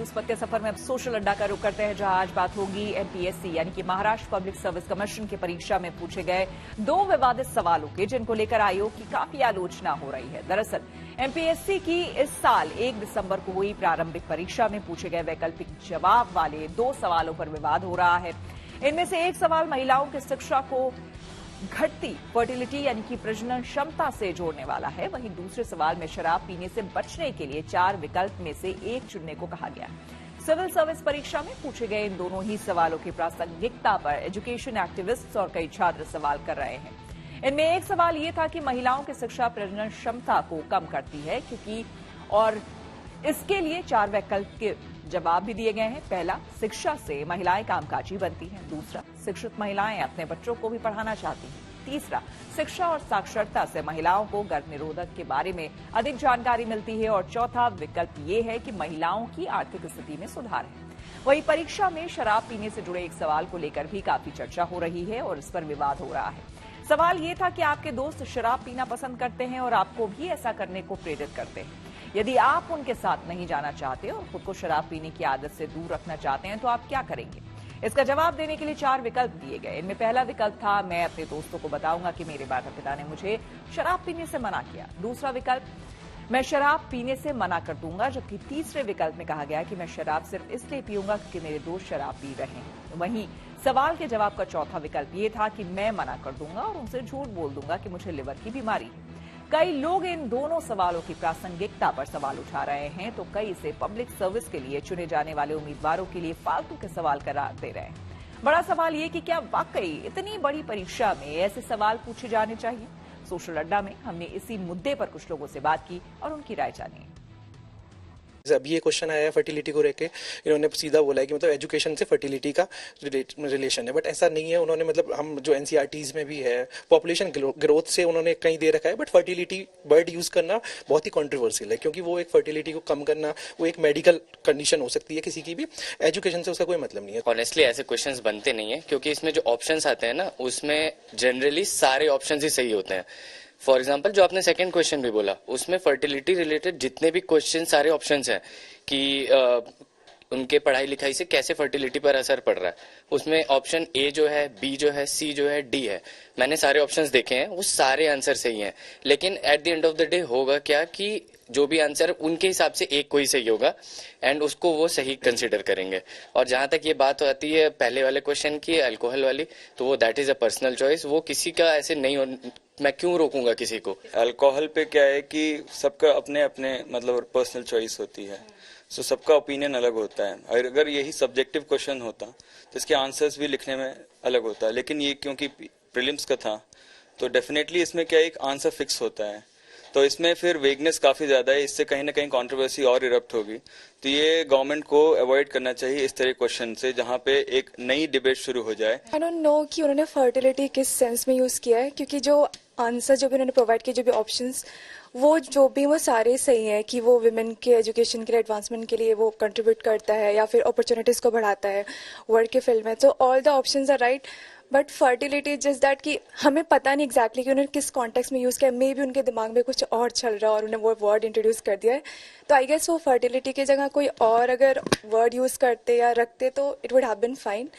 इस वक्त के सफर में अब सोशल अड्डा का रुख करते हैं, जहां आज बात होगी एमपीएससी यानी कि महाराष्ट्र पब्लिक सर्विस कमीशन की परीक्षा में पूछे गए 2 विवादित सवालों की, जिनको लेकर आयोग की काफी आलोचना हो रही है। दरअसल एमपीएससी की इस साल 1 दिसंबर को हुई प्रारंभिक परीक्षा में पूछे गए वैकल्पिक जवाब वाले 2 सवालों पर विवाद हो रहा है। इनमें से एक सवाल महिलाओं की शिक्षा को घटती फर्टिलिटी यानी कि प्रजनन क्षमता से जोड़ने वाला है। वहीं दूसरे सवाल में शराब पीने से बचने के लिए 4 विकल्प में से एक चुनने को कहा गया। सिविल सर्विस परीक्षा में पूछे गए इन दोनों ही सवालों की प्रासंगिकता पर एजुकेशन एक्टिविस्ट और कई छात्र सवाल कर रहे हैं। इनमें एक सवाल ये था कि महिलाओं की शिक्षा प्रजनन क्षमता को कम करती है क्योंकि, और इसके लिए 4 वैकल्प के जवाब भी दिए गए हैं। पहला, शिक्षा से महिलाएं कामकाजी बनती हैं। दूसरा, शिक्षित महिलाएं अपने बच्चों को भी पढ़ाना चाहती हैं। तीसरा, शिक्षा और साक्षरता से महिलाओं को गर्भ निरोधक के बारे में अधिक जानकारी मिलती है। और चौथा विकल्प ये है कि महिलाओं की आर्थिक स्थिति में सुधार है। वहीं परीक्षा में शराब पीने से जुड़े एक सवाल को लेकर भी काफी चर्चा हो रही है और इस पर विवाद हो रहा है। सवाल ये था कि आपके दोस्त शराब पीना पसंद करते हैं और आपको भी ऐसा करने को प्रेरित करते हैं। यदि आप उनके साथ नहीं जाना चाहते और खुद को शराब पीने की आदत से दूर रखना चाहते हैं तो आप क्या करेंगे? इसका जवाब देने के लिए 4 विकल्प दिए गए। इनमें पहला विकल्प था, मैं अपने दोस्तों को बताऊंगा कि मेरे माता पिता ने मुझे शराब पीने से मना किया। दूसरा विकल्प, मैं शराब पीने से मना कर दूंगा। जबकि तीसरे विकल्प में कहा गया कि मैं शराब सिर्फ इसलिए पीऊंगा क्योंकि मेरे दोस्त शराब पी रहे हैं। वहीं सवाल के जवाब का चौथा विकल्प ये था कि मैं मना कर दूंगा और उनसे झूठ बोल दूंगा कि मुझे लिवर की बीमारी है। कई लोग इन दोनों सवालों की प्रासंगिकता पर सवाल उठा रहे हैं, तो कई इसे पब्लिक सर्विस के लिए चुने जाने वाले उम्मीदवारों के लिए फालतू के सवाल करार दे रहे हैं। बड़ा सवाल ये कि क्या वाकई इतनी बड़ी परीक्षा में ऐसे सवाल पूछे जाने चाहिए? सोशल अड्डा में हमने इसी मुद्दे पर कुछ लोगों से बात की और उनकी राय जानी। अभी ये क्वेश्चन आया फर्टिलिटी को लेके, इन्होंने सीधा बोला है कि मतलब एजुकेशन से फर्टिलिटी का रिलेशन है, बट ऐसा नहीं है। उन्होंने मतलब हम जो एनसीईआरटीज में भी है पॉपुलेशन ग्रोथ से उन्होंने कहीं दे रखा है, बट फर्टिलिटी वर्ड यूज करना बहुत ही कंट्रोवर्शियल है क्योंकि वो एक फर्टिलिटी को कम करना वो एक मेडिकल कंडीशन हो सकती है किसी की भी, एजुकेशन से उसका कोई मतलब नहीं है। ऑनेस्टली ऐसे क्वेश्चंस बनते नहीं है क्योंकि इसमें जो ऑप्शंस आते हैं ना उसमें जनरली सारे ऑप्शंस ही सही होते हैं। फॉर एग्जाम्पल जो आपने सेकंड क्वेश्चन भी बोला उसमें फर्टिलिटी रिलेटेड जितने भी क्वेश्चन सारे ऑप्शंस हैं कि उनके पढ़ाई लिखाई से कैसे फर्टिलिटी पर असर पड़ रहा है, उसमें ऑप्शन ए जो है, बी जो है, सी जो है, डी है। मैंने सारे ऑप्शंस देखे हैं, वो सारे आंसर सही हैं। लेकिन at the end of the day होगा क्या कि जो भी आंसर उनके हिसाब से एक कोई सही होगा एंड उसको वो सही कंसिडर करेंगे। और जहां तक ये बात आती है पहले वाले क्वेश्चन की अल्कोहल वाली, तो वो that is a personal choice. वो किसी का ऐसे नहीं हो, मैं क्यों रोकूंगा किसी को। अल्कोहल पे क्या है कि सबका अपने अपने मतलब पर्सनल चॉइस होती है, सो सबका ओपिनियन अलग होता है। और अगर यही सब्जेक्टिव क्वेश्चन होता तो इसके आंसर्स भी लिखने में अलग होता है, लेकिन ये क्योंकि प्रीलिम्स का था तो डेफिनेटली इसमें क्या एक आंसर फिक्स होता है, तो इसमें फिर वेगनेस काफी ज्यादा है। इससे कहीं ना कहीं कंट्रोवर्सी और इरप्ट होगी। तो ये गवर्नमेंट को अवॉइड करना चाहिए इस तरह क्वेश्चन से, जहां पे एक नई डिबेट शुरू हो जाए। आई डोंट नो कि उन्होंने फर्टिलिटी किस सेंस में यूज किया है, क्योंकि जो आंसर जो भी उन्होंने प्रोवाइड किए, जो भी ऑप्शंस वो सारे सही हैं कि वो विमेन के एजुकेशन के लिए, एडवांसमेंट के लिए वो कंट्रीब्यूट करता है या फिर अपॉर्चुनिटीज को बढ़ाता है वर्क के फील्ड में। तो all the options are right, but fertility just that कि हमें पता नहीं एग्जैक्टली कि उन्होंने किस कॉन्टेक्स्ट में यूज़ किया। मे भी उनके दिमाग में कुछ और चल रहा और उन्हें वो वर्ड इंट्रोड्यूस कर दिया है। तो आई गेस वो फर्टिलिटी की जगह कोई और अगर वर्ड यूज़ करते या रखते तो it would have been fine.